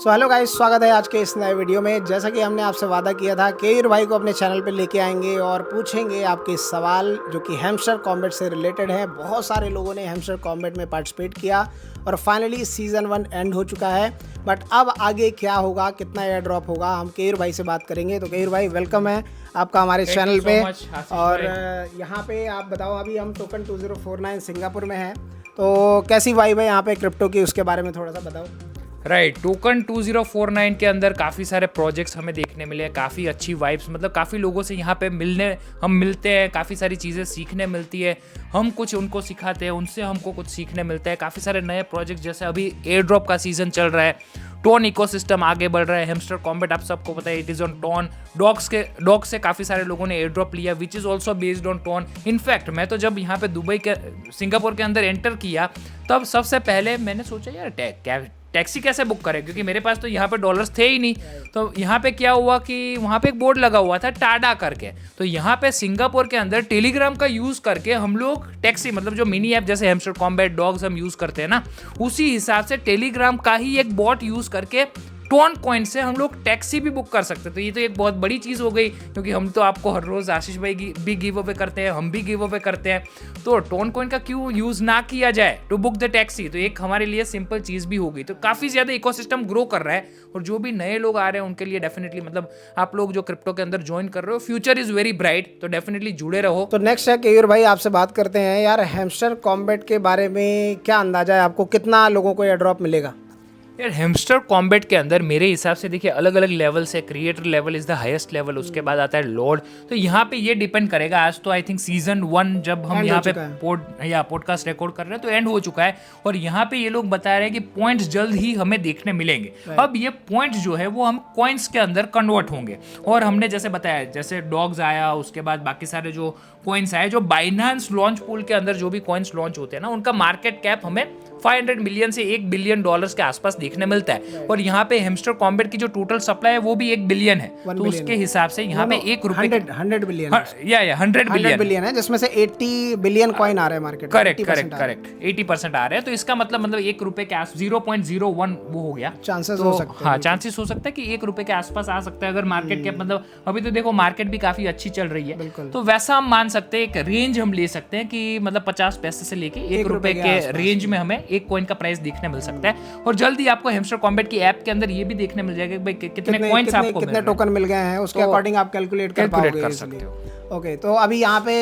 So hello guys, स्वागत है आज के इस नए वीडियो में। जैसा कि हमने आपसे वादा किया था, केयूर भाई को अपने चैनल पे लेके आएंगे और पूछेंगे आपके सवाल जो कि हैमस्टर कॉम्बैट से रिलेटेड है। बहुत सारे लोगों ने हैमस्टर कॉम्बैट में पार्टिसिपेट किया और फाइनली सीज़न 1 एंड हो चुका है। बट अब आगे क्या होगा, कितना एयर ड्रॉप होगा, हम केयूर भाई से बात करेंगे। तो केयूर भाई, वेलकम है आपका हमारे चैनल पे। और यहाँ पे आप बताओ, अभी हम टोकन 2049 सिंगापुर में हैं, तो कैसी वाइब है यहाँ पे क्रिप्टो की, उसके बारे में थोड़ा सा बताओ। राइट, टोकन 2049 के अंदर काफ़ी सारे प्रोजेक्ट्स हमें देखने मिले हैं, काफ़ी अच्छी वाइब्स, मतलब काफ़ी लोगों से यहाँ पे हम मिलते हैं, काफ़ी सारी चीज़ें सीखने मिलती है, हम कुछ उनको सिखाते हैं, उनसे हमको कुछ सीखने मिलता है। काफ़ी सारे नए प्रोजेक्ट्स, जैसे अभी एयर ड्रॉप का सीजन चल रहा है, टोन इकोसिस्टम आगे बढ़ रहा है। हैमस्टर कॉम्बैट आप सबको पता है, it is on tone. Dog से काफ़ी सारे लोगों ने एयर ड्रॉप लिया, which is also based on tone. In fact मैं तो जब यहाँ पे सिंगापुर के अंदर एंटर किया, तब सबसे पहले मैंने सोचा यार टैक्सी कैसे बुक करें, क्योंकि मेरे पास तो यहाँ पे डॉलर्स थे ही नहीं। तो यहाँ पे क्या हुआ कि वहाँ पे एक बोर्ड लगा हुआ था टाडा करके, तो यहाँ पे सिंगापुर के अंदर टेलीग्राम का यूज़ करके हम लोग टैक्सी, मतलब जो मिनी ऐप जैसे हैमस्टर कॉम्बैट डॉग्स हम यूज़ करते हैं ना, उसी हिसाब से टेलीग्राम का ही एक बॉट यूज़ करके टोन कॉइन से हम लोग टैक्सी भी बुक कर सकते। तो ये तो एक बहुत बड़ी चीज़ हो गई, क्योंकि हम तो आपको हर रोज़ आशीष भाई भी गिव अवे करते हैं, हम भी गिव अवे करते हैं, तो टोन कॉइन का क्यों यूज़ ना किया जाए टू बुक द टैक्सी। तो एक हमारे लिए सिंपल चीज़ भी हो गई। तो काफ़ी ज़्यादा इकोसिस्टम ग्रो कर रहा है, और जो भी नए लोग आ रहे हैं उनके लिए डेफिनेटली, मतलब आप लोग जो क्रिप्टो के अंदर ज्वाइन कर रहे हो, फ्यूचर इज़ वेरी ब्राइट, तो डेफिनेटली जुड़े रहो। तो नेक्स्ट है केयूर भाई, आपसे बात करते हैं यार, हैमस्टर कॉम्बैट के बारे में क्या अंदाजा है आपको, कितना लोगों को एयर ड्रॉप मिलेगा? यार हैमस्टर कॉम्बैट के अंदर मेरे हिसाब से देखिए अलग अलग लेवल से, creator level is the highest level, उसके बाद आता है लॉर्ड। तो यहाँ पे ये डिपेंड करेगा। आज तो आई थिंक सीजन 1 जब हम यहाँ पे पॉडकास्ट रिकॉर्ड कर रहे हैं तो एंड हो चुका है, और यहाँ पे ये लोग बता रहे हैं कि पॉइंट्स जल्द ही हमें देखने मिलेंगे। अब ये पॉइंट्स जो है वो हम कॉइन्स के अंदर कन्वर्ट होंगे, और हमने जैसे बताया, जैसे डॉग्स आया, उसके बाद बाकी सारे जो कॉइन्स आए, जो बाइनेंस लॉन्च पूल के अंदर जो भी कॉइन्स लॉन्च होते हैं ना, उनका मार्केट कैप हमें 500 मिलियन से 1 बिलियन डॉलर्स के आसपास देखने मिलता है। और यहाँ पे हैमस्टर कॉम्बैट की जो टोटल सप्लाई है वो भी 1 बिलियन है। तो उसके हिसाब से यहाँ पे 1 रुपए 100 बिलियन या 100 बिलियन है, जिसमें से 80 बिलियन कॉइन आ रहे हैं मार्केट। करेक्ट 80% आ रहे हैं। तो इसका मतलब 1 रुपए के 0.01 वो हो गया, चांसेस हो सकते हैं। हाँ, चांसेस हो सकता है कि 1 रुपए के आसपास आ सकता है अगर मार्केट कैप, मतलब अभी तो देखो मार्केट भी काफी अच्छी चल रही है, तो वैसा हम मान सकते हैं, एक रेंज हम ले सकते हैं कि मतलब 50 पैसे से लेके 1 रुपए के रेंज में हमें एक कॉइन का प्राइस देखने मिल सकता है। और जल्दी आपको हैमस्टर कॉम्बैट की ऐप के अंदर ये भी देखने मिल जाएगा कि भाई कितने कॉइन्स आपको कितने टोकन मिल गए हैं, उसके अकॉर्डिंग आप कैलकुलेट कर सकते हो। ओके, तो अभी यहाँ पे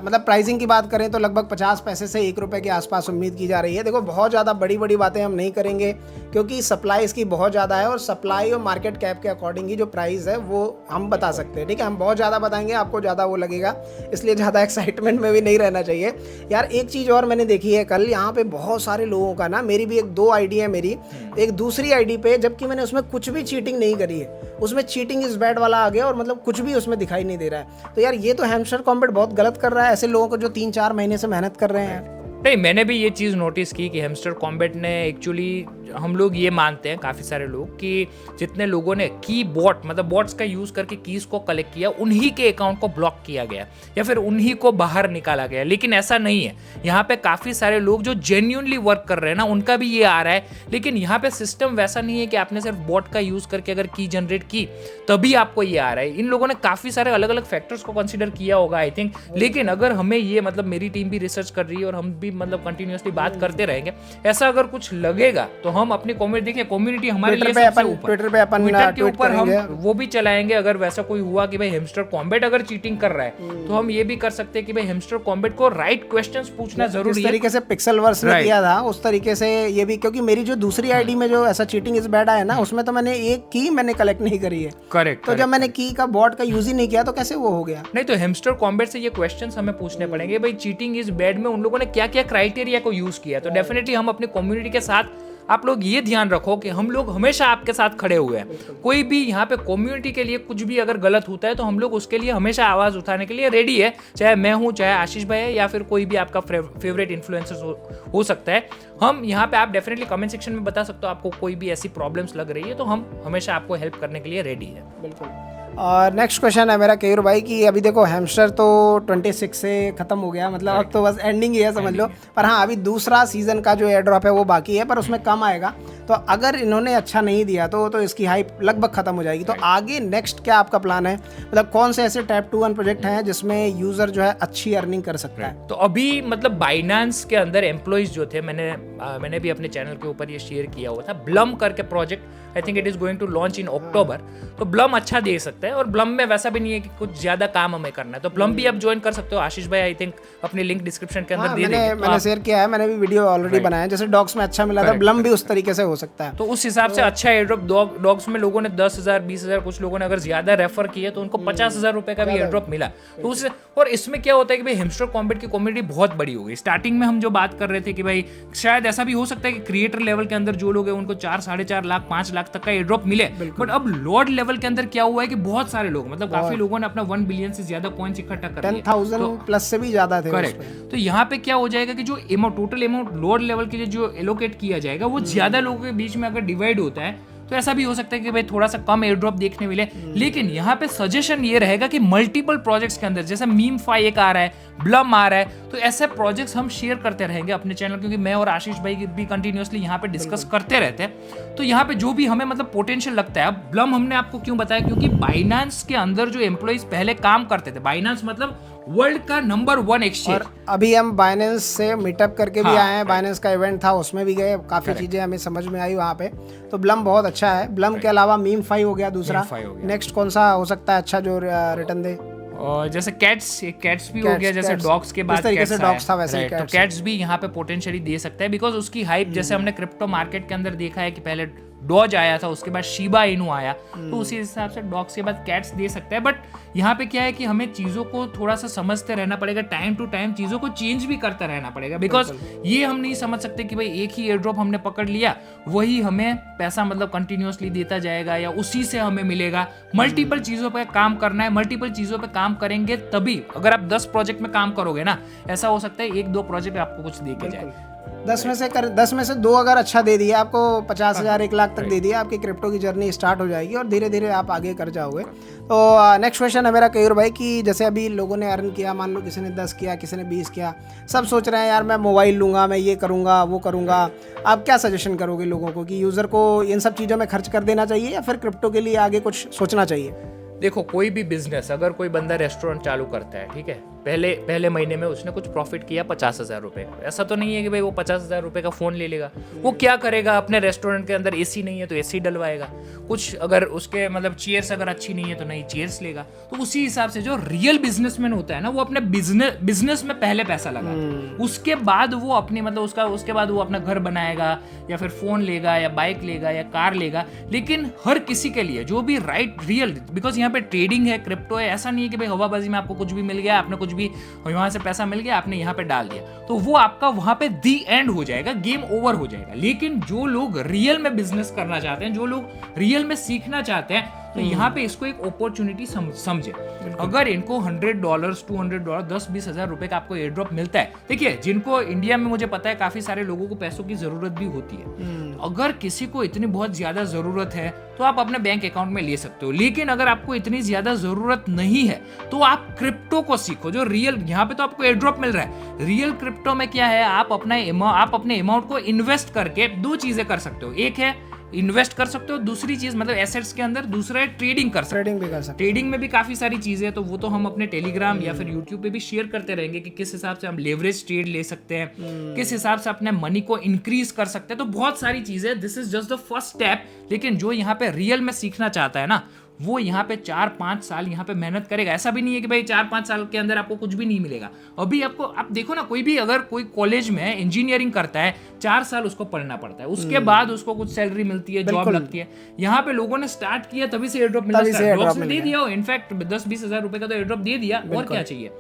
मतलब प्राइसिंग की बात करें तो लगभग 50 पैसे से 1 रुपए के आसपास उम्मीद की जा रही है। देखो, बहुत ज़्यादा बड़ी बड़ी बातें हम नहीं करेंगे, क्योंकि सप्लाई इसकी बहुत ज़्यादा है, और सप्लाई और मार्केट कैप के अकॉर्डिंग ही जो प्राइस है वो हम बता सकते हैं। ठीक है, हम बहुत ज़्यादा बताएंगे, आपको ज़्यादा वो लगेगा, इसलिए ज़्यादा एक्साइटमेंट में भी नहीं रहना चाहिए यार। एक चीज़ और मैंने देखी है कल, यहाँ पे बहुत सारे लोगों का ना, मेरी भी 2 आईडी है मेरी, एक दूसरी आईडी पे, जबकि मैंने उसमें कुछ भी चीटिंग नहीं करी है, उसमें चीटिंग इज बैड वाला आ गया, और मतलब कुछ भी उसमें दिखाई नहीं दे रहा है। तो यार ये तो हैमस्टर कॉम्बैट बहुत गलत कर रहा है ऐसे लोगों को जो 3-4 महीने से मेहनत कर रहे हैं। नहीं, मैंने भी ये चीज़ नोटिस की कि हैमस्टर कॉम्बैट ने एक्चुअली, हम लोग ये मानते हैं काफ़ी सारे लोग कि जितने लोगों ने की बॉट, मतलब बॉट्स का यूज़ करके कीज़ को कलेक्ट किया, उन्हीं के अकाउंट को ब्लॉक किया गया या फिर उन्हीं को बाहर निकाला गया। लेकिन ऐसा नहीं है, यहाँ पे काफ़ी सारे लोग जो जेन्युइनली वर्क कर रहे हैं ना, उनका भी ये आ रहा है। लेकिन यहाँ पे सिस्टम वैसा नहीं है कि आपने सिर्फ बॉट का यूज़ करके अगर की जनरेट की तभी आपको ये आ रहा है। इन लोगों ने काफ़ी सारे अलग अलग फैक्टर्स को कंसिडर किया होगा आई थिंक। लेकिन अगर हमें ये, मतलब मेरी टीम भी रिसर्च कर रही है और हम भी मतलब कंटिन्यूसली बात करते रहेंगे, ऐसा अगर कुछ लगेगा तो हम अपनी कम्युनिटी, देखिए कम्युनिटी हमारे लिए सबसे ऊपर, ट्विटर पे अपन के ऊपर हम वो भी चलाएंगे। अगर वैसा कोई हुआ कि भाई हैमस्टर कॉम्बैट अगर चीटिंग कर रहा है, तो हम ये भी कर सकते हैं कि भाई हैमस्टर कॉम्बैट को राइट क्वेश्चंस पूछना जरूरी है। इस तरीके से पिक्सेलवर्स ने किया था, उस तरीके से ये भी, क्योंकि मेरी जो दूसरी आईडी में जो ऐसा चीटिंग इज बैड आया ना, उसमें तो मैंने एक की मैंने कलेक्ट नहीं करी है। करेक्ट। तो जब मैंने की का बॉट का यूज ही नहीं किया तो कैसे वो हो गया? नहीं, तो हैमस्टर कॉम्बैट से ये क्वेश्चंस हमें पूछने पड़ेंगे, भाई चीटिंग इज बैड में उन लोगों ने क्या क्या क्राइटेरिया को यूज किया। तो डेफिनेटली हम अपनी कम्युनिटी के साथ, आप लोग ये ध्यान रखो कि हम लोग हमेशा आपके साथ खड़े हुए हैं। कोई भी यहाँ पे कम्युनिटी के लिए कुछ भी अगर गलत होता है तो हम लोग उसके लिए हमेशा आवाज़ उठाने के लिए रेडी है, चाहे मैं हूँ, चाहे आशीष भाई है, या फिर कोई भी आपका फेवरेट इन्फ्लुएंसर हो सकता है। हम यहाँ पे आप डेफिनेटली कमेंट सेक्शन में बता सकते हो आपको कोई भी ऐसी प्रॉब्लम्स लग रही है, तो हम हमेशा आपको हेल्प करने के लिए रेडी है। बिल्कुल। और नेक्स्ट क्वेश्चन है मेरा केयूर भाई कि अभी देखो हैमस्टर तो 26 से ख़त्म हो गया, मतलब अब तो बस एंडिंग ही है समझ लो, पर हाँ अभी दूसरा सीज़न का जो एयर ड्रॉप है वो बाकी है, पर उसमें कम आएगा। तो अगर इन्होंने अच्छा नहीं दिया तो इसकी हाइप लगभग ख़त्म हो जाएगी। तो आगे नेक्स्ट क्या आपका प्लान है, मतलब कौन से ऐसे टाइप 2 1 प्रोजेक्ट हैं जिसमें यूज़र जो है अच्छी अर्निंग कर सकता है? तो अभी मतलब बाइनांस के अंदर एम्प्लॉइज जो थे, मैंने भी अपने चैनल के ऊपर ये शेयर किया हुआ था, ब्लम करके project, I think it is going to launch in October. तो ब्लम अच्छा दे सकता है, और ब्लम में वैसा भी नहीं है कि कुछ ज्यादा काम हमें करना है, तो ब्लम भी आप ज्वाइन कर सकते हो। आशीष भाई आई थिंक अपनी लिंक डिस्क्रिप्शन के अंदर दे देंगे। मैंने शेयर किया है, मैंने भी वीडियो ऑलरेडी बनाया, जैसे डॉग्स में अच्छा मिला था, ब्लम भी उस तरीके से हो सकता है। तो उस हिसाब से अच्छा एयरड्रॉप, डॉग्स में लोगों ने 10,000 20,000, कुछ लोगों ने अगर ज्यादा रेफर किए तो उनको 50,000 रुपए का भी एयरड्रॉप मिला। तो उससे, और इसमें क्या होता है कि भाई हैमस्टर कॉम्बैट की कम्युनिटी बहुत बड़ी हो गई। स्टार्टिंग में हम जो बात कर रहे थे कि भाई शायद ऐसा भी हो सकता है कि क्रिएटर लेवल के अंदर जो लोग हैं उनको 4 4.5 लाख 5 लाख तक का एयरड्रॉप मिले, बट अब लॉर्ड लेवल के अंदर क्या हुआ है कि बहुत सारे लोग, मतलब काफी लोगों ने अपना 1 बिलियन से ज्यादा कॉइन्स इकट्ठा कर लिया, 10,000 प्लस से भी ज्यादा थे। करेक्ट। तो यहाँ पे क्या हो जाएगा कि जो amount, total amount Lord level के लिए जो एलोकेट किया जाएगा वो ज्यादा लोगों के बीच में अगर डिवाइड होता है तो ऐसा भी हो सकता है कि भाई थोड़ा सा कम एयर ड्रॉप देखने मिले। लेकिन यहाँ पे सजेशन ये रहेगा कि मल्टीपल प्रोजेक्ट्स के अंदर, जैसे मीम फाई एक आ रहा है, ब्लम आ रहा है, तो ऐसे प्रोजेक्ट्स हम शेयर करते रहेंगे अपने चैनल, क्योंकि मैं और आशीष भाई भी कंटिन्यूअसली यहाँ पे डिस्कस करते रहते हैं। तो यहाँ पे जो भी हमें मतलब पोटेंशियल लगता है, अब ब्लम हमने आपको क्यों बताया, क्योंकि बाइनांस के अंदर जो एम्प्लॉइज पहले काम करते थे, बाइनांस मतलब वर्ल्ड का नंबर 1 एक्सचेंज, और अभी हम बाइनेंस से मीटअप करके भी आए हैं, बाइनेंस का इवेंट था उसमें भी गए, काफी चीजें हमें समझ में आई वहाँ पे। तो ब्लम बहुत अच्छा है। ब्लम के अलावा मीम फाई हो गया दूसरा, नेक्स्ट कौन सा हो सकता है अच्छा जो रिटर्न दे? और जैसे कैट्स भी हो गया, जैसे डॉग्स के बाद डॉग्स था वैसे तो कैट्स भी यहाँ पे पोटेंशियली दे सकता है, बिकॉज उसकी हाइप, जैसे हमने क्रिप्टो मार्केट के अंदर देखा है कि पहले डॉज आया था, उसके बाद शिबा इनू आया, तो उसी हिसाब से डॉग्स के बाद कैट्स दे सकता है। बट यहाँ पे क्या है कि हमें चीज़ों को थोड़ा सा समझते रहना पड़ेगा, टाइम टू टाइम चीज़ों को चेंज भी करता रहना पड़ेगा, बिकॉज ये हम नहीं समझ सकते कि भाई एक ही एयर ड्रॉप हमने पकड़ लिया वही हमें पैसा मतलब कंटिन्यूअसली देता जाएगा या उसी से हमें मिलेगा। मल्टीपल चीज़ों पर काम करना है, मल्टीपल चीज़ों पर काम करेंगे तभी। अगर आप 10 प्रोजेक्ट में काम करोगे ना, ऐसा हो सकता है 1-2 प्रोजेक्ट आपको कुछ दे के जाए। 10 में से 2 अगर अच्छा दे दिया, आपको 50,000 1 लाख तक दे दिया, आपकी क्रिप्टो की जर्नी स्टार्ट हो जाएगी और धीरे धीरे आप आगे कर जाओगे। तो नेक्स्ट क्वेश्चन है मेरा केयूर भाई कि जैसे अभी लोगों ने अर्न किया, मान लो किसी ने 10 किया, किसी ने 20 किया, सब सोच रहे हैं यार मैं मोबाइल लूँगा, मैं ये करूँगा वो करूँगा। आप क्या सजेशन करोगे लोगों को कि यूज़र को इन सब चीज़ों में खर्च कर देना चाहिए या फिर क्रिप्टो के लिए आगे कुछ सोचना चाहिए? देखो, कोई भी बिजनेस, अगर कोई बंदा रेस्टोरेंट चालू करता है, ठीक है, पहले महीने में उसने कुछ प्रॉफिट किया 50,000 रुपए, ऐसा तो नहीं है कि भाई वो 50,000 रुपए का फोन ले लेगा। वो क्या करेगा, अपने रेस्टोरेंट के अंदर एसी नहीं है तो एसी डलवाएगा, कुछ अगर उसके मतलब चेयर्स अगर अच्छी नहीं है तो नई चेयर्स लेगा। तो उसी हिसाब से जो रियल बिजनेसमैन होता है ना, वो अपने बिजनेस में पहले पैसा लगाता, उसके बाद वो अपनी मतलब उसके बाद वो अपना घर बनाएगा या फिर फोन लेगा या बाइक लेगा या कार लेगा। लेकिन हर किसी के लिए जो भी राइट रियल, बिकॉज यहाँ पे ट्रेडिंग है, क्रिप्टो है, ऐसा नहीं है कि भाई हवाबाजी में आपको कुछ भी मिल गया, आपने कुछ भी वहां से पैसा मिल गया, आपने यहाँ पे डाल दिया, तो वो आपका वहां पे दी एंड हो जाएगा, गेम ओवर हो जाएगा। लेकिन जो लोग रियल में बिजनेस करना चाहते हैं, जो लोग रियल में सीखना चाहते हैं, तो यहाँ पे इसको एक अपॉर्चुनिटी समझे। अगर इनको $100 $200 10-20 हज़ार रुपए का आपको एयर ड्रॉप मिलता है, देखिए जिनको इंडिया में मुझे पता है काफी सारे लोगों को पैसों की जरूरत भी होती है, अगर किसी को इतनी बहुत ज्यादा जरूरत है तो आप अपने बैंक अकाउंट में ले सकते हो। लेकिन अगर आपको इतनी ज्यादा जरूरत नहीं है तो आप क्रिप्टो को सीखो, जो रियल, यहाँ पे तो आपको एयर ड्रॉप मिल रहा है, रियल क्रिप्टो में क्या है, आप अपने अमाउंट को इन्वेस्ट करके 2 चीजें कर सकते हो। एक है इन्वेस्ट कर सकते हो, दूसरी चीज मतलब एसेट्स के अंदर, दूसरा है ट्रेडिंग कर सकते हो। ट्रेडिंग भी कर सकते हो। ट्रेडिंग में भी काफी सारी चीजें हैं, तो वो तो हम अपने टेलीग्राम या फिर यूट्यूब पे भी शेयर करते रहेंगे कि किस हिसाब से हम लेवरेज ट्रेड ले सकते हैं, किस हिसाब से अपने मनी को इंक्रीज कर सकते हैं। तो बहुत सारी चीजें, this is just the first step. लेकिन जो यहाँ पे रियल में सीखना चाहता है ना, वो यहाँ पे 4-5 साल यहाँ पे मेहनत करेगा। ऐसा भी नहीं है कि भाई 4-5 साल के अंदर आपको कुछ भी नहीं मिलेगा। अभी आपको, आप देखो ना, कोई भी अगर कोई कॉलेज में इंजीनियरिंग करता है, 4 साल उसको पढ़ना पड़ता है, उसके बाद उसको कुछ सैलरी मिलती है, जॉब लगती है। यहाँ पे लोगों ने स्टार्ट किया तभी से एयर ड्रॉप मिलना दे दिया, इनफैक्ट 10-20 हज़ार रुपए का तो एयर ड्रॉप दे दिया, और क्या चाहिए।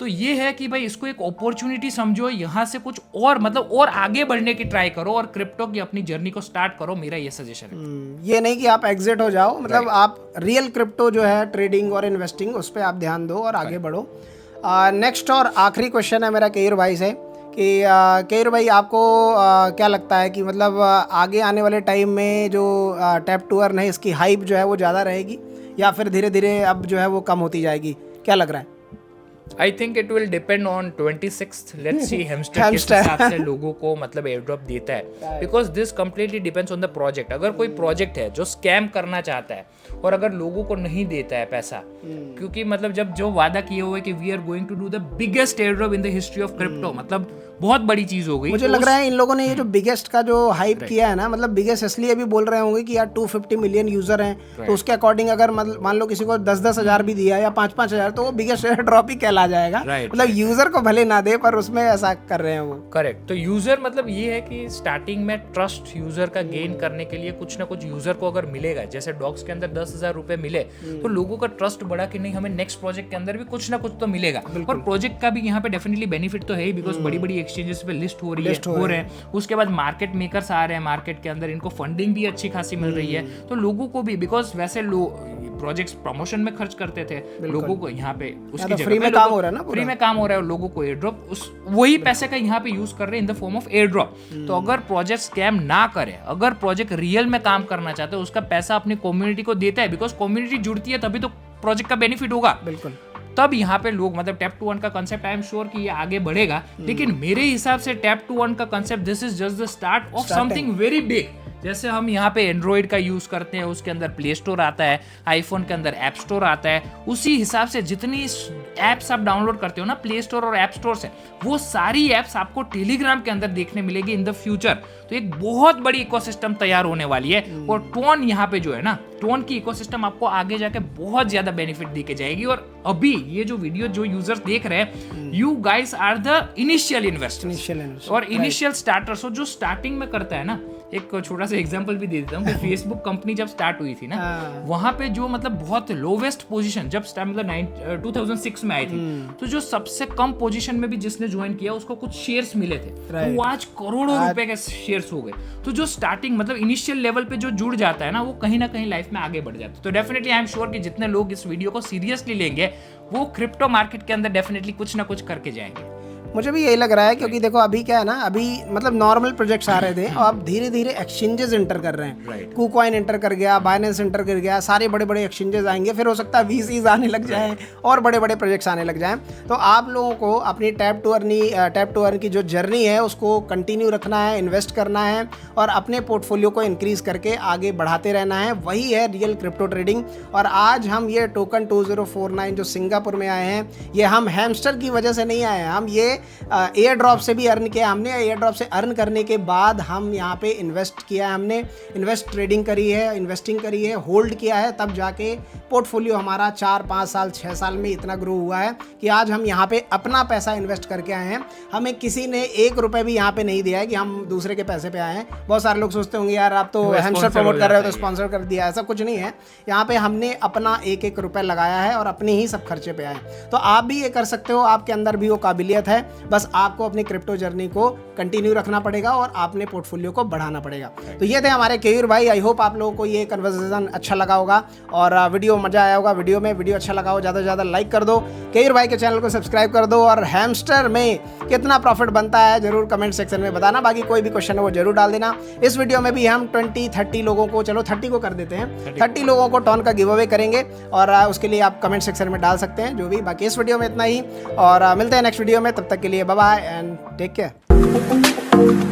तो ये है कि भाई इसको एक अपॉर्चुनिटी समझो, यहाँ से कुछ और मतलब और आगे बढ़ने की ट्राई करो और क्रिप्टो की अपनी जर्नी को स्टार्ट करो, मेरा ये सजेशन है। ये नहीं कि आप एग्जिट हो जाओ, मतलब आप रियल क्रिप्टो जो है, ट्रेडिंग और इन्वेस्टिंग, उस पर आप ध्यान दो और आगे बढ़ो। नेक्स्ट और आखिरी क्वेश्चन है मेरा केयूर भाई से कि केयूर भाई आपको क्या लगता है कि मतलब आगे आने वाले टाइम में जो टैप टू अर्न है इसकी हाइप जो है वो ज़्यादा रहेगी या फिर धीरे धीरे अब जो है वो कम होती जाएगी, क्या लग रहा है? आई think it will depend on 26th let's see hamster किस हिसाब से लोगों को मतलब एयर ड्रॉप देता है, because this completely depends on the project. अगर कोई प्रोजेक्ट है जो स्कैम करना चाहता है और अगर लोगों को नहीं देता है पैसा, क्योंकि मतलब जब जो वादा किए हुए कि we are going to do the biggest airdrop in the history of crypto, मतलब बहुत बड़ी चीज हो गई। मुझे लग रहा है इन लोगों ने ये जो बिगेस्ट का जो हाइप किया है ना, मतलब बिगेस्ट इसलिए भी बोल रहे होंगे कि यार 250 मिलियन यूजर हैं, तो उसके अकॉर्डिंग अगर मान लो किसी को 10-10 हज़ार भी दिया या 5-5 हज़ार, तो वो बिगेस्ट एयर ड्रॉप ही कहला जाएगा। मतलब यूजर को भले ना दे पर उसमें ऐसा कर रहे हैं वो। करेक्ट। तो यूजर मतलब ये है कि स्टार्टिंग में ट्रस्ट यूजर का गेन करने के लिए कुछ ना कुछ यूजर को अगर मिलेगा, जैसे डॉग्स के अंदर 10,000 रुपए मिले तो लोगों का ट्रस्ट बढ़ा कि नहीं हमें नेक्स्ट प्रोजेक्ट के अंदर भी कुछ ना कुछ तो मिलेगा। और प्रोजेक्ट का भी यहाँ पे डेफिनेटली बेनिफिट तो है ही, बिकॉज बड़ी बड़ी एक्सचेंजेस पे लिस्ट हो रहे हैं। उसके बाद मार्केट मेकर्स आ रहे हैं मार्केट के अंदर, इनको फंडिंग भी अच्छी खासी मिल रही है, तो लोगों को भी, बिकॉज वैसे प्रोजेक्ट्स प्रमोशन में खर्च करते थे लोगों को, यहाँ पे उसकी जगह फ्री में काम हो रहा है ना, फ्री में काम हो रहा है, लोगों को एयर ड्रॉप वही पैसे का यहाँ पे यूज कर रहे हैं in the form of air drop. तो अगर प्रोजेक्ट स्कैम ना करे, अगर प्रोजेक्ट रियल में काम करना चाहते हैं, उसका पैसा अपनी कम्युनिटी को देता है, बिकॉज कम्युनिटी जुड़ती है तभी तो प्रोजेक्ट का बेनिफिट होगा। बिल्कुल। तब यहाँ पे लोग मतलब टैप टू अर्न का कंसेप्ट आई एम श्योर कि ये आगे बढ़ेगा, लेकिन मेरे हिसाब से टैप टू अर्न का concept this is just the start of something very big. जैसे हम यहाँ पे एंड्रॉइड का यूज करते हैं, उसके अंदर प्ले स्टोर आता है, आईफोन के अंदर ऐप स्टोर आता है, उसी हिसाब से जितनी एप्स आप डाउनलोड करते हो ना प्ले स्टोर और ऐप स्टोर से, वो सारी एप्स आपको टेलीग्राम के अंदर देखने मिलेगी इन द फ्यूचर। तो एक बहुत बड़ी इकोसिस्टम तैयार होने वाली है, और टोन यहाँ पे जो है ना, टोन की इकोसिस्टम आपको आगे जाके बहुत ज्यादा बेनिफिट दे के जाएगी। और अभी ये जो वीडियो जो यूजर्स देख रहे हैं, you guys are the initial investors और इनिशियल स्टार्टर्स। जो स्टार्टिंग में करता है ना, एक छोटा सा एग्जांपल भी दे देता हूँ कि फेसबुक कंपनी जब स्टार्ट हुई थी ना, वहां पे जो मतलब बहुत लोवेस्ट पोजीशन जब मतलब 2006 में आई थी, तो जो सबसे कम पोजीशन में भी जिसने ज्वाइन किया उसको कुछ शेयर्स मिले थे, तो वो आज करोड़ों रुपए के शेयर्स हो गए। तो जो स्टार्टिंग मतलब इनिशियल लेवल पे जो जुड़ जाता है ना, वो कहीं ना कहीं लाइफ में आगे बढ़ जाता है। तो डेफिनेटली आई एम श्योर कि जितने लोग इस वीडियो को सीरियसली लेंगे, वो क्रिप्टो मार्केट के अंदर डेफिनेटली कुछ ना कुछ करके जाएंगे। मुझे भी यही लग रहा है, क्योंकि देखो अभी क्या है ना, अभी मतलब नॉर्मल प्रोजेक्ट्स आ रहे थे और अब धीरे धीरे एक्सचेंजेस एंटर कर रहे हैं। KuCoin एंटर कर गया, बाइनेंस एंटर कर गया, सारे बड़े बड़े एक्सचेंजेस आएंगे, फिर हो सकता है VCs आने लग जाएं और बड़े बड़े प्रोजेक्ट्स आने लग जाएं। तो आप लोगों को अपनी टैप टू अर्न की जो जर्नी है उसको कंटिन्यू रखना है, इन्वेस्ट करना है और अपने पोर्टफोलियो को इंक्रीज करके आगे बढ़ाते रहना है। वही है रियल क्रिप्टो ट्रेडिंग। और आज हम ये टोकन 2049 जो सिंगापुर में आए हैं, ये हम हैमस्टर की वजह से नहीं आए हैं, हम ये एयर ड्रॉप से भी अर्न किया। हमने एयर ड्रॉप से अर्न करने के बाद हम यहाँ पे इन्वेस्ट किया है, हमने इन्वेस्ट ट्रेडिंग करी है, इन्वेस्टिंग करी है, होल्ड किया है, तब जाके पोर्टफोलियो हमारा 4-5 साल 6 साल में इतना ग्रो हुआ है कि आज हम यहाँ पे अपना पैसा इन्वेस्ट करके आए हैं। हमें किसी ने 1 रुपये भी यहाँ पे नहीं दिया है कि हम दूसरे के पैसे पे आए हैं। बहुत सारे लोग सोचते होंगे यार आप तो हैमस्टर प्रमोट कर रहे हो तो स्पॉन्सर कर दिया, ऐसा कुछ नहीं है। यहाँ पे हमने अपना 1-1 रुपये लगाया है और अपने ही सब खर्चे पे आए। तो आप भी ये कर सकते हो, आपके अंदर भी वो काबिलियत है, बस आपको अपनी क्रिप्टो जर्नी को कंटिन्यू रखना पड़ेगा और अपने पोर्टफोलियो को बढ़ाना पड़ेगा। तो ये थे हमारे केयूर भाई। आई होप आप लोगों को ये कन्वर्सेशन अच्छा लगा होगा और वीडियो मजा आया होगा। वीडियो अच्छा लगा हो ज़्यादा से ज़्यादा लाइक कर दो, केयूर भाई के चैनल को सब्सक्राइब कर दो और हैमस्टर में कितना प्रॉफिट बनता है जरूर कमेंट सेक्शन में बताना। बाकी कोई भी क्वेश्चन है वो जरूर डाल देना। इस वीडियो में भी हम 20-30 लोगों को, चलो 30 को कर देते हैं, 30 लोगों को टोन का गिव अवे करेंगे और उसके लिए आप कमेंट सेक्शन में डाल सकते हैं जो भी। बाकी इस वीडियो में इतना ही और मिलते हैं नेक्स्ट वीडियो में, तब तक के लिए bye bye and take care.